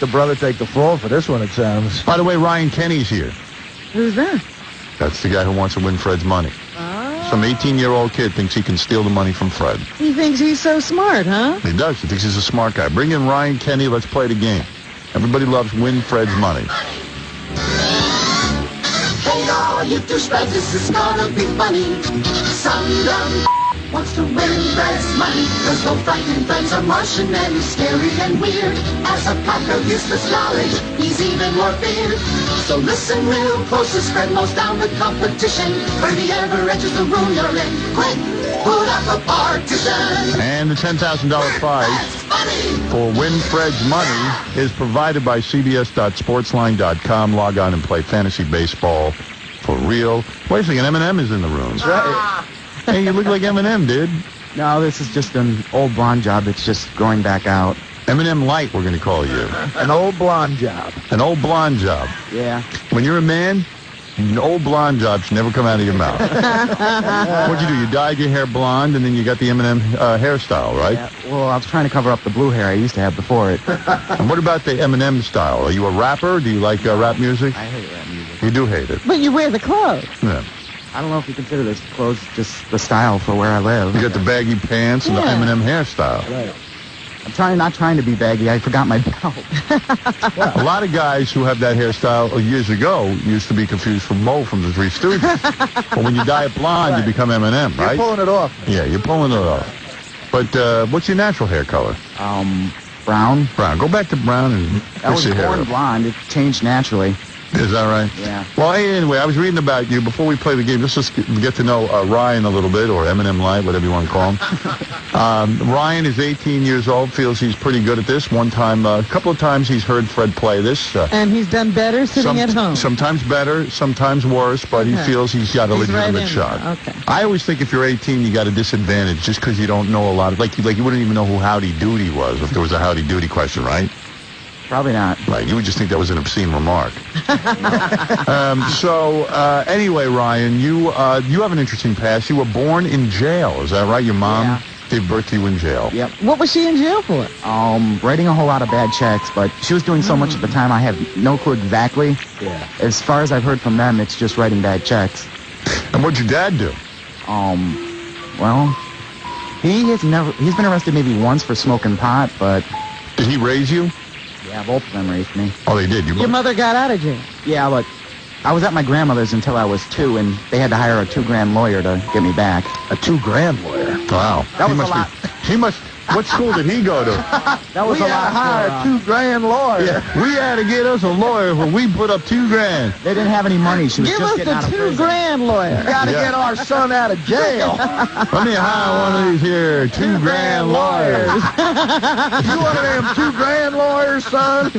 the brother take the fall for this one, it sounds. By the way, Ryan Kenny's here. Who's that? That's the guy who wants to win Fred's money. Some 18-year-old kid thinks he can steal the money from Fred. He thinks he's so smart, huh? He does. He thinks he's a smart guy. Bring in Ryan Kenny. Let's play the game. Everybody loves Win Fred's money. Hey, all you douchebags, this is gonna be funny. Some young wants to win Fred's money, 'cause both frightened friends are Martian and scary and weird. As a pack of useless knowledge, he's even more feared. So listen real close as Fred mows down the competition. For the ever enters the room you're in. Quick, put up a partition. And the $10,000 prize for Win Fred's money is provided by CBS.Sportsline.com. Log on and play fantasy baseball for real. Wait a second, Eminem is in the room. That's right. Hey, you look like Eminem, dude. No, this is just an old blonde job that's just growing back out. Eminem Light, we're going to call you. An old blonde job. An old blonde job. Yeah. When you're a man, an old blonde job should never come out of your mouth. What'd you do? You dyed your hair blonde, and then you got the Eminem hairstyle, right? Yeah. Well, I was trying to cover up the blue hair I used to have before it. And what about the Eminem style? Are you a rapper? Do you like rap music? I hate rap music. You do hate it. But you wear the clothes. Yeah. I don't know if you consider this clothes just the style for where I live. You got the baggy pants and the Eminem hairstyle. Right. I'm not trying to be baggy. I forgot my belt. A lot of guys who have that hairstyle years ago used to be confused for Mo from the Three Stooges. But when you dye it blonde, you become Eminem, right? You're pulling it off. Yeah, you're pulling it off. But what's your natural hair color? Brown. Brown. Go back to brown and That was fix your hair born up. blonde. It changed naturally. Is that right? Yeah. Well, anyway, I was reading about you before we play the game. Just to get to know Ryan a little bit, or Eminem Light, whatever you want to call him. Ryan is 18 years old, feels he's pretty good at this. One time, a couple of times he's heard Fred play this. And he's done better sitting at home. Sometimes better, sometimes worse, but he feels he's got a legitimate shot. Okay. I always think if you're 18, you got a disadvantage just because you don't know a lot of, like you wouldn't even know who Howdy Doody was if there was a Howdy Doody question, right? Probably not. Right, you would just think that was an obscene remark. Anyway, Ryan, you have an interesting past. You were born in jail, is that right? Your mom gave birth to you in jail. Yep. What was she in jail for? Writing a whole lot of bad checks, but she was doing so much at the time I have no clue exactly. Yeah. As far as I've heard from them, it's just writing bad checks. And what'd your dad do? Well, he's been arrested maybe once for smoking pot, but Did he raise you? yeah, both of them raised me. Oh, they did. Your mother got out of jail. Yeah, but I was at my grandmother's until I was 2, and they had to hire a $2,000 lawyer to get me back. A $2,000 lawyer. Wow. That was a lot. He must. What school did he go to? That was We a had lot. to hire a $2,000 lawyer. Yeah, we had to get us a lawyer, but we put up $2,000. They didn't have any money. She was Give just us getting out of the prison. $2,000 lawyer. Got to Yeah. get our son out of jail. Let me hire one of these here $2,000 lawyers. You one of them $2,000 lawyers, son?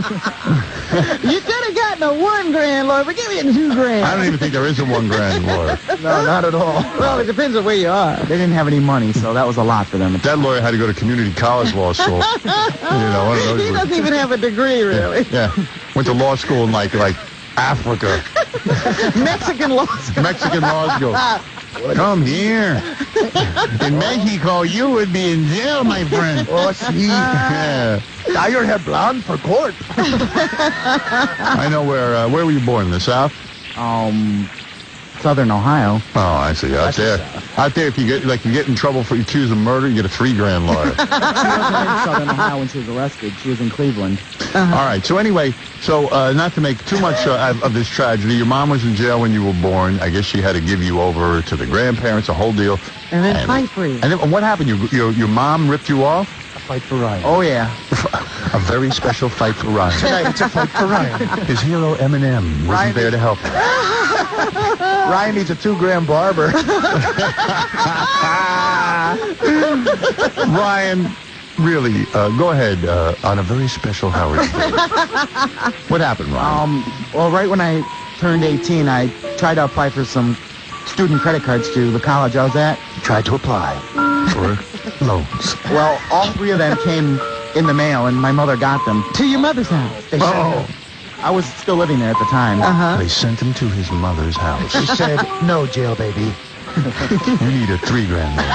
You could have gotten a $1,000 lawyer, but give me a $2,000. I don't even think there is a $1,000 lawyer. No, not at all. Well, it depends on where you are. They didn't have any money, so that was a lot for them. That lawyer had to go to community college law school. One of those. He doesn't even have a degree, really. Yeah, went to law school in like Africa, Mexican law school. Mexican law school. Come here. In Mexico, you would be in jail, my friend. Oh, see. Yeah. Dye your hair blonde for court. I know where were you born? In the South? Southern Ohio. Oh, I see. Out there, if you get in trouble for accused of murder, you get a $3,000 lawyer. She wasn't in Southern Ohio when she was arrested. She was in Cleveland. All right. So anyway, not to make too much of this tragedy, your mom was in jail when you were born. I guess she had to give you over to the grandparents, a whole deal. And then fight for you. And then what happened? Your mom ripped you off? A fight for Ryan. Oh, yeah. A very special fight for Ryan. Tonight it's a fight for Ryan. His hero Eminem wasn't there to help him. Ryan needs a $2,000 barber. Ryan, really, go ahead on a very special Howard Day. What happened, Ryan? Well, right when I turned 18, I tried to apply for some student credit cards to the college I was at. Tried to apply for loans. Well, all 3 of them came in the mail, and my mother got them. To your mother's house. They sent I was still living there at the time. Uh-huh. They sent him to his mother's house. She said, no, jail baby. You need a $3 grand loan.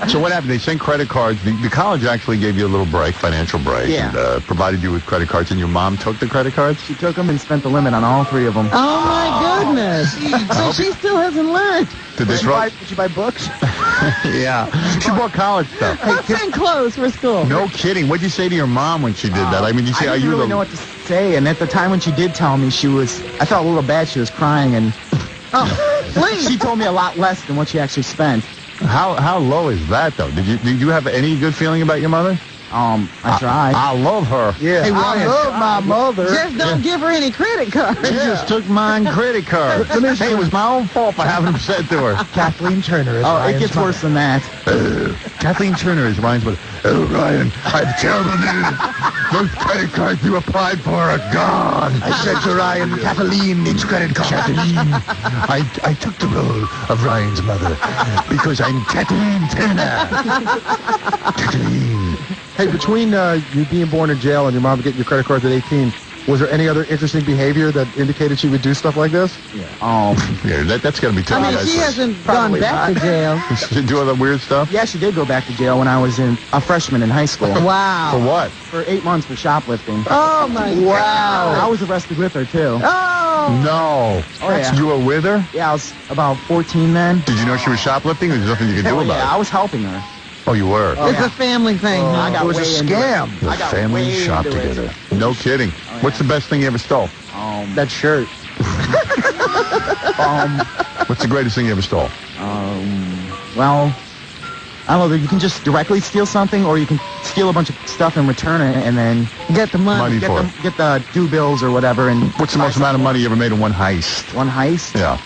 So what happened? They sent credit cards. The college actually gave you a little break, financial break, Yeah. and provided you with credit cards, and your mom took the credit cards? She took them and spent the limit on all 3 of them. Oh, my goodness. So she still hasn't learned. Did they throw? Did you buy books? Yeah. She bought college stuff. Books and clothes for school. No kidding. What'd you say to your mom when she did that? I mean, you say, I are didn't you really the... know what to say, and at the time when she did tell me, I felt a little bad. She was crying, and Please. she told me a lot less than what she actually spent. How low is that, though? Did you have any good feeling about your mother? I tried. I love her. Yeah. Hey, I Ryan, love my mother. Just don't give her any credit cards. She just took my credit card. Hey, it was my own fault for having them sent to her. Kathleen Turner is Oh, Ryan's it gets mother. worse than that. Kathleen Turner is Ryan's mother. Oh, Ryan, I have terrible news. Those credit cards you applied for are gone. I said to Ryan, Kathleen needs credit cards. Kathleen, I took the role of Ryan's mother because I'm Kathleen Turner. Kathleen. Hey, between you being born in jail and your mom getting your credit cards at 18, was there any other interesting behavior that indicated she would do stuff like this? Yeah, that's got to be tough. I mean, she hasn't gone back to jail. She do other weird stuff? Yeah, she did go back to jail when I was a freshman in high school. Wow. For what? For 8 months for shoplifting. Oh, my God. I was arrested with her, too. Oh. No. Oh, yeah. You were with her? Yeah, I was about 14 then. Did you know she was shoplifting, or there's nothing you could do Oh, about yeah, it? I was helping her. Oh, you were? It's a family thing. huh? I got It was a way into scam. it. The I got family way shop into it. together. No kidding. What's the best thing you ever stole? That shirt. What's the greatest thing you ever stole? Well, I don't know. You can just directly steal something, or you can steal a bunch of stuff and return it, and then Get the money. Money for it. get the due bills or whatever. And What's the most amount of money you ever made in one heist? one heist? Yeah.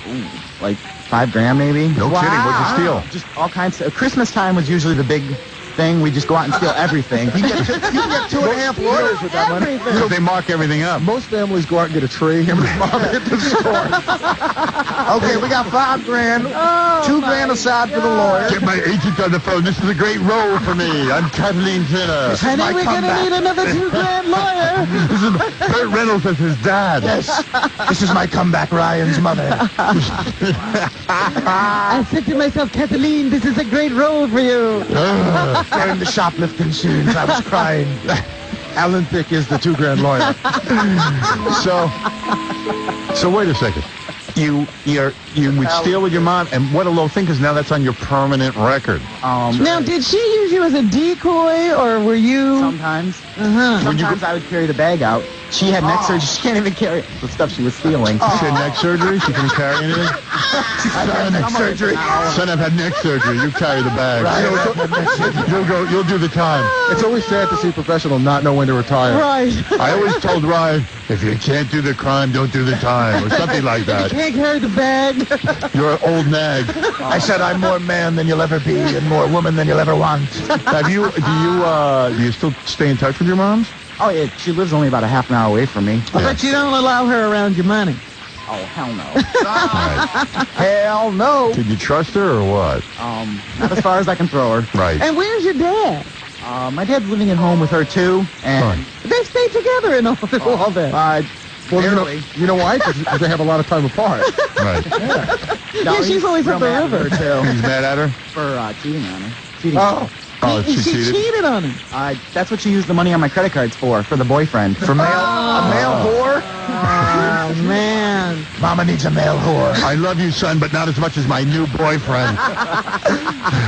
Like $5 grand, maybe. No kidding. What'd you steal? Just all kinds of. Christmas time was usually the big thing. We just go out and steal everything. You can get 2.5 lawyers with that money. Because they mark everything up. Most families go out and get a tree. Him and his mom hit the store. Okay, we got $5 grand. $2 grand aside for the lawyer. Get my agent on the phone. This is a great role for me. I'm Kathleen Turner. Honey, we're going to need another $2 grand lawyer. This is Burt Reynolds as his dad. This is my comeback, Ryan's mother. I said to myself, Kathleen, this is a great role for you. During the shoplifting scenes, I was crying. Alan Thicke is the $2 grand lawyer. So wait a second. You would steal with your mom, and what a low thing, because now that's on your permanent record. Now, did she use you as a decoy, or were you... Sometimes. Uh-huh. Sometimes I would carry the bag out. She had neck surgery. She can't even carry the stuff she was stealing. She had neck surgery? She couldn't carry anything? Neck surgery. Son, I've had neck surgery. You carry the bag. You'll do the time. It's always sad to see a professional not know when to retire. Right. I always told Ryan, if you can't do the crime, don't do the time, or something like that. Can't carry the bag. You're an old nag. I said I'm more man than you'll ever be and more woman than you'll ever want. Do you still stay in touch with your moms? Oh, yeah. She lives only about a half an hour away from me. But you don't allow her around your money. Oh, hell no. Hell no. Did you trust her or what? Not as far as I can throw her. Right. And where's your dad? My dad's living at home with her, too. And They stay together and all that. Well, you know why? Because they have a lot of time apart. Right. Yeah, she's always up the river. Her, too. He's mad at her? For cheating on her. Cheating. Oh, She cheated on him. That's what she used the money on my credit cards for the boyfriend. A male whore? Oh, man. Mama needs a male whore. I love you, son, but not as much as my new boyfriend.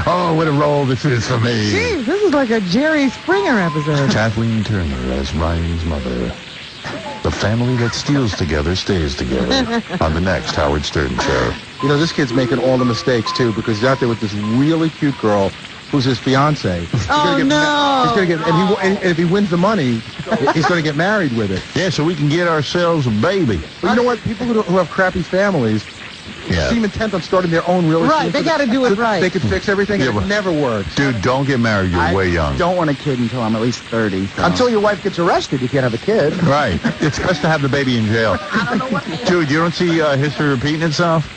Oh, what a role this is for me. Jeez, this is like a Jerry Springer episode. Kathleen Turner as Ryan's mother. The family that steals together stays together. On the next Howard Stern Show. You know, this kid's making all the mistakes, too, because he's out there with this really cute girl who's his fiance. Oh, no. He's gonna get, and if he wins the money, he's going to get married with it. Yeah, so we can get ourselves a baby. But you know what? People who have crappy families seem intent on starting their own real estate. Right, they got to do it right. They could fix everything, and Yeah, it never works. Dude, don't get married. You're way young. I don't want a kid until I'm at least 30. So. Until your wife gets arrested, you can't have a kid. Right. It's best to have the baby in jail. Dude, you don't see history repeating itself?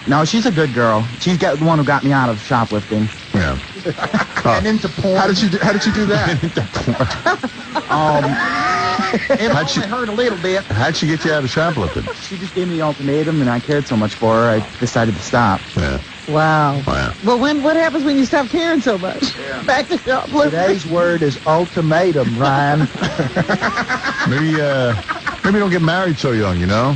No, she's a good girl. She's the one who got me out of shoplifting. Yeah. And into porn. How did she do that? It How'd she- only hurt a little bit. How'd she get you out of shoplifting? She just gave me the ultimatum, and I cared so much for her, I decided to stop. Yeah. Wow. Wow. Well, what happens when you stop caring so much? Back to shoplifting. Today's word is ultimatum, Ryan. Maybe don't get married so young, you know?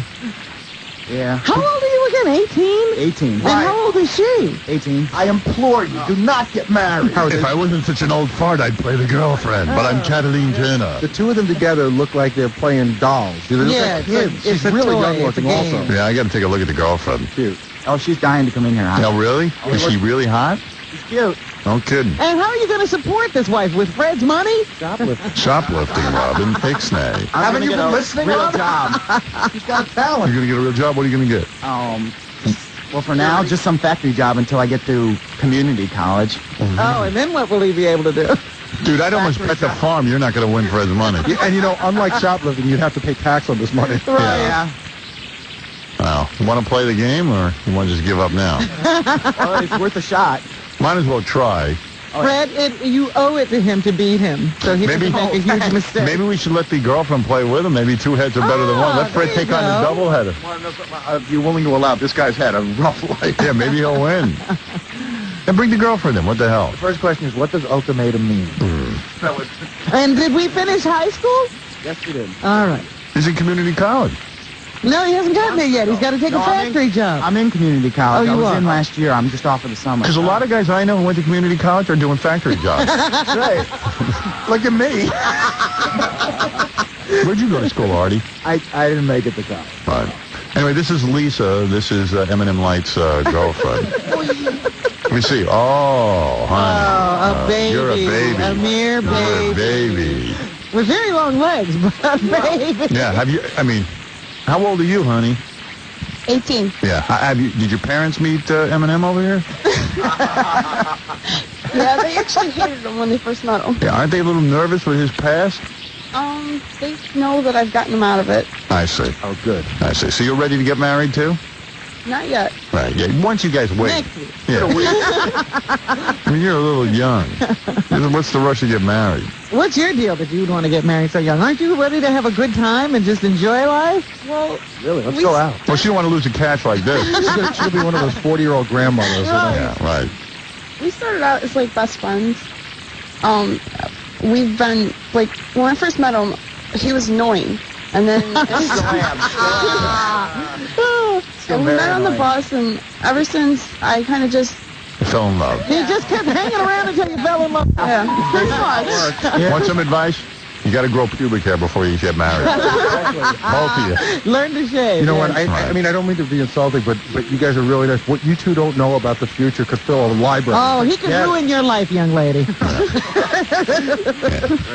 Yeah. How old are you again? 18? 18. And how old is she? 18. I implore you, do not get married. If I wasn't such an old fart, I'd play the girlfriend. But I'm Cataline Turner. The two of them together look like they're playing dolls. They look Yeah, like it's kids. a She's really toy, young it's a looking game. also. Yeah, I got to take a look at the girlfriend. Cute. Oh, she's dying to come in here. Huh? No, really? Is she really hot? She's cute. No kidding. And how are you going to support this wife? With Fred's money? Shoplifting. Shoplifting, Robin. Ixnay. Haven't you been listening, Real Robin? job. She's got You're talent. going to get a real job? What are you going to get? Well, for now, just some factory job until I get to community college. Oh, and then what will he be able to do? Dude, I'd almost bet the farm you're not going to win Fred's money. Yeah, and you know, unlike shoplifting, you'd have to pay tax on this money. Yeah. Wow. You want to play the game, or you want to just give up now? Well, it's worth a shot. Might as well try. Fred, you owe it to him to beat him, so he Maybe- doesn't make a huge mistake. Maybe we should let the girlfriend play with him. Maybe two heads are better than one. Let Fred there you take on the go. double header. If you're willing to allow this guy's had a rough life. Yeah, maybe he'll win. And bring the girlfriend in. What the hell? The first question is, what does ultimatum mean? And did we finish high school? Yes, we did. All right. He's in community college. No, he hasn't gotten there yet. He's got to take a factory job. I'm in community college. Oh, you I was are? in last year. I'm just off for the summer. Because a lot of guys I know who went to community college are doing factory jobs. Right. Look at me. Where'd you go to school, Artie? I didn't make it to college. Right. Anyway, this is Lisa. This is M&M Light's girlfriend. Let me see. Oh, honey. Oh, a baby. You're a baby. A mere You're a baby. baby. With very long legs, but a baby. Yeah. How old are you, honey? 18. Yeah. Did your parents meet Eminem over here? Yeah, they actually hated him when they first met him. Yeah. Aren't they a little nervous with his past? They know that I've gotten him out of it. I see. Oh, good. I see. So you're ready to get married too? Not yet. Right. Yeah. Once you guys wait. Next week. Yeah. I mean, you're a little young. What's the rush to get married? What's your deal that you would want to get married so young? Aren't you ready to have a good time and just enjoy life? Well, Really? Let's go out. Well, she don't want to lose a catch like this. She'll be one of those 40-year-old grandmothers. Yeah. Right. we started out as, like, best friends. We've been, like, when I first met him, he was annoying. And then... and we met on the bus, and ever since, I kind of just... I fell in love. You just kept hanging around until you fell in love. Yeah, pretty much. Want some advice? You got to grow pubic hair before you get married. Both of you. Learn to shave. You know what? yes. I mean, I don't mean to be insulting, but you guys are really nice. What you two don't know about the future could fill a library. Oh, he could ruin your life, young lady.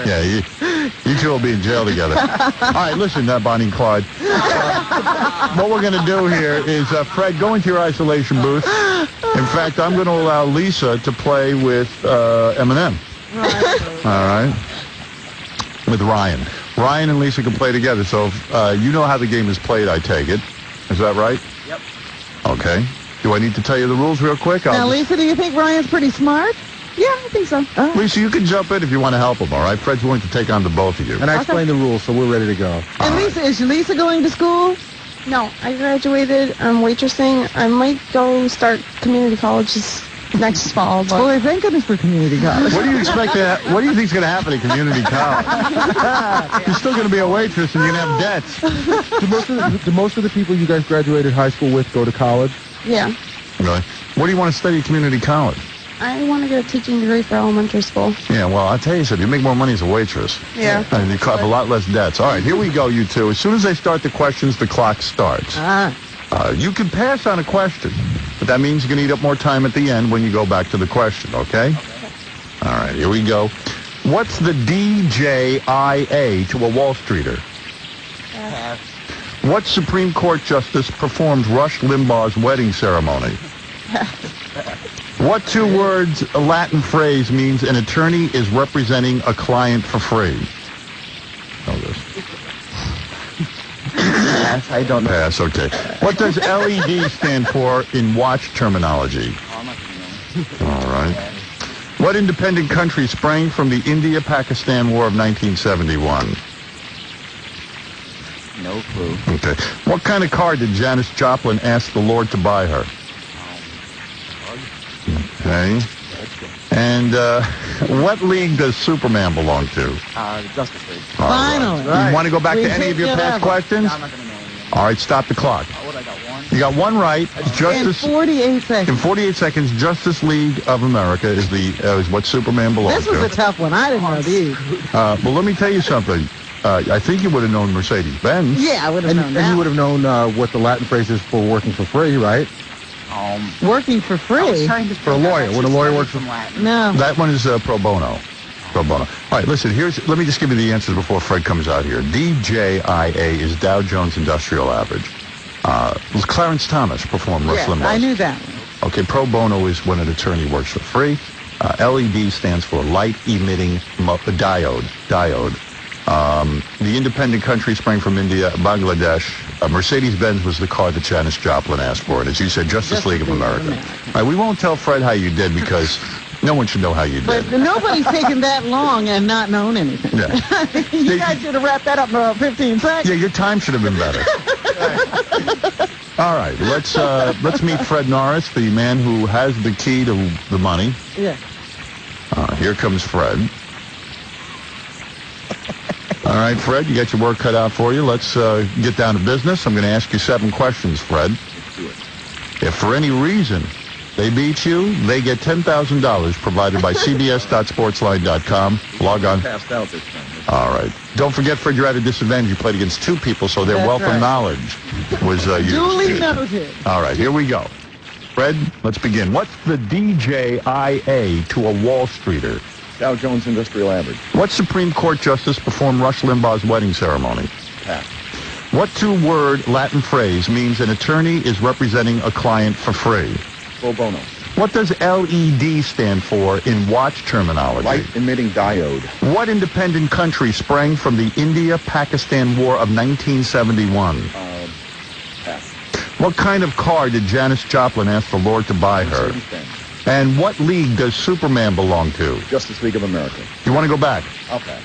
Yeah, you two will be in jail together. All right, listen, Bonnie and Clyde. What we're going to do here is, Fred, go into your isolation booth. In fact, I'm going to allow Lisa to play with Eminem. All right? With Ryan. Ryan and Lisa can play together. So you know how the game is played, I take it. Is that right? Yep. Okay. Do I need to tell you the rules real quick? Now, Lisa, do you think Ryan's pretty smart? Yeah, I think so. Lisa, you can jump in if you want to help him, all right? Fred's willing to take on the both of you. And I explained the rules, so we're ready to go. And Lisa, is Lisa going to school? No, I graduated. I'm waitressing. I might go start community college next fall, but... Boy, thank goodness for community college. What do you expect what do you think's going to happen at community college? You're still going to be a waitress and you're going to have debts. Do most of the people you guys graduated high school with go to college? Yeah. Really? What do you want to study at community college? I want to get a teaching degree for elementary school. Yeah, well, I'll tell you something. You make more money as a waitress. Yeah. And you have a lot less debts. All right, here we go, you two. As soon as I start the questions, the clock starts. You can pass on a question, but that means you can eat up more time at the end when you go back to the question, okay? All right, here we go. What's the DJIA to a Wall Streeter? What Supreme Court justice performed Rush Limbaugh's wedding ceremony? What two words, a Latin phrase, means an attorney is representing a client for free? Know this. Yes, I don't know. Pass, okay. What does LED stand for in watch terminology? All right. What independent country sprang from the India-Pakistan War of 1971? No clue. Okay. What kind of car did Janis Joplin ask the Lord to buy her? Okay. And what league does Superman belong to? Justice League. All right. Finally. You want to go back We to any of your picked it past up. questions? I'm not going to know anything. All right, stop the clock. What, I got one? You got one right. In Justice 48 in seconds. 48 seconds. Justice League of America is what Superman belongs This was a to. tough one. I didn't know these. Well, let me tell you something. I think you would have known Mercedes-Benz. Yeah, I would have known And that. you would have known what the Latin phrase is for working for free, right? Working for I was free. trying to For a lawyer. When a lawyer works for... from Latin. No. That one is pro bono. Pro bono. All right, listen, let me just give you the answers before Fred comes out here. DJIA is Dow Jones Industrial Average. Clarence Thomas performed Rush Yes, Limbaugh's. I knew that one. Okay, pro bono is when an attorney works for free. LED stands for light emitting diode. The independent country sprang from India, Bangladesh. Mercedes-Benz was the car that Janis Joplin asked for. And as you said, Justice League of America. All right, we won't tell Fred how you did because no one should know how you did. But nobody's taken that long and not known anything. Yeah. You guys should have wrapped that up in about 15 seconds. Yeah, your time should have been better. All right, let's meet Fred Norris, the man who has the key to the money. Yeah. Here comes Fred. All right, Fred, you got your work cut out for you. Let's get down to business. I'm going to ask you 7 questions, Fred. If for any reason they beat you, they get $10,000 provided by cbs.sportsline.com. Log on. Passed out this time. All right. Don't forget, Fred, you're at a disadvantage. You played against 2 people, so their That's wealth of right. knowledge was used. Duly noted. All right, here we go. Fred, let's begin. What's the DJIA to a Wall Streeter? Dow Jones Industrial Average. What Supreme Court justice performed Rush Limbaugh's wedding ceremony? Pass. What 2-word Latin phrase means an attorney is representing a client for free? Pro bono. What does LED stand for in watch terminology? Light emitting diode. What independent country sprang from the India-Pakistan War of 1971? Pass. What kind of car did Janis Joplin ask the Lord to buy her? Mercedes-Benz. And what league does Superman belong to? Justice League of America. You want to go back? I'll pass.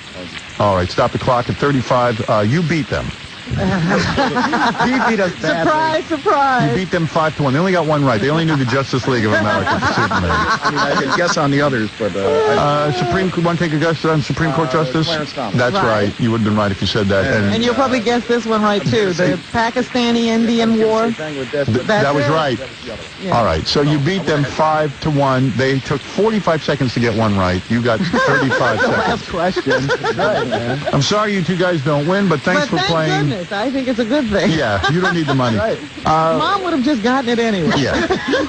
All right, stop the clock at 35. You beat them. He beat us badly. Surprise, surprise. You beat them 5-1. They only got one right. They only knew the Justice League of America for Superman. I mean, I could guess on the others, but Want to take a guess on Supreme Court Justice? Clarence Thomas. That's right. You would have been right if you said that. And you'll probably guess this one right, too. The Pakistani-Indian War. that was it. right. Yeah. All right. So you beat them 5-1. They took 45 seconds to get one right. You got 35 seconds. Last question. Right, man. I'm sorry you 2 guys don't win, but thanks But for thank playing. goodness. I think it's a good thing. Yeah, you don't need the money. Mom would have just gotten it anyway. Yeah.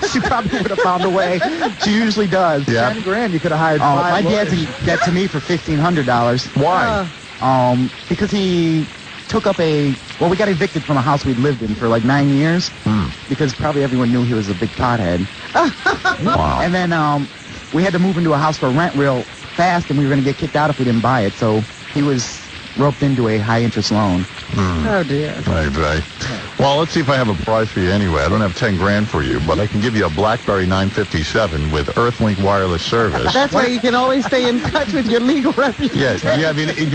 She probably would have found a way. She usually does. Yeah. $10,000. You could have hired My 5 dad lawyers. did that to me for $1,500. Why? Because he took up we got evicted from a house we'd lived in for like 9 years because probably everyone knew he was a big pothead. Wow. And then we had to move into a house for rent real fast, and we were going to get kicked out if we didn't buy it. So he was roped into a high-interest loan. Oh, dear. Right. Well, let's see if I have a prize for you anyway. I don't have $10,000 for you, but I can give you a BlackBerry 957 with Earthlink wireless service. That's why you can always stay in touch with your legal representative. Yes. Do you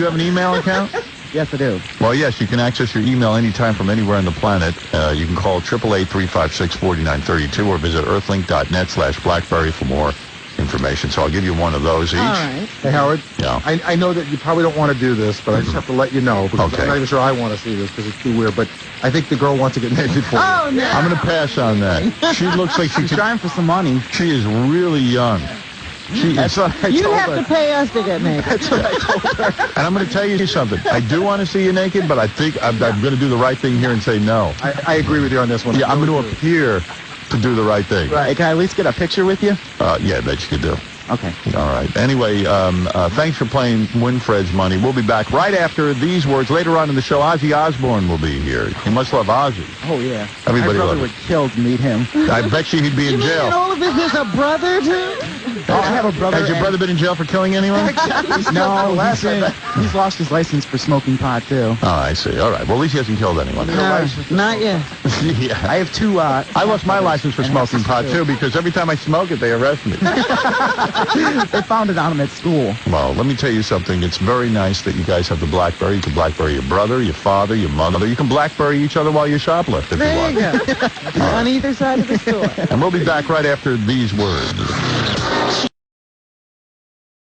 have an email account? Yes, I do. Well, yes, you can access your email anytime from anywhere on the planet. You can call 888-356-4932 or visit earthlink.net/BlackBerry for more information. So I'll give you one of those each. All right. Hey, Howard. Yeah. I know that you probably don't want to do this, but I just have to let you know because Okay. I'm not even sure I want to see this because it's too weird. But I think the girl wants to get naked for you. Oh, no. I'm going to pass on that. She looks like she She's could. trying for some money. She is really young. She is. That's what I You told have her. to pay us to get naked. That's what I told her. And I'm going to tell you something. I do want to see you naked, but I think I'm going to do the right thing here and say no. I agree with you on this one. Yeah, I'm going to appear to do the right thing. Hey, can I at least get a picture with you? Yeah, I bet you could do. Okay. All right. Anyway, thanks for playing Winfred's Money. We'll be back right after these words. Later on in the show, Ozzy Osbourne will be here. You must love Ozzy. Oh, yeah. Everybody My brother loves would kill to meet him. I bet you he'd be You in mean jail. all of this is a brother, too? Oh, I have a brother. Has your brother been in jail for killing anyone? No, he's lost his license for smoking pot, too. Oh, I see. All right. Well, at least he hasn't killed anyone. No, not yet. Yeah. I have two. I lost my license for smoking pot, too, because every time I smoke it, they arrest me. They found it on him at school. Well, let me tell you something. It's very nice that you guys have the BlackBerry. You can BlackBerry your brother, your father, your mother. You can BlackBerry each other while you shoplift if There you want. you go. On either side of the store. And we'll be back right after these words.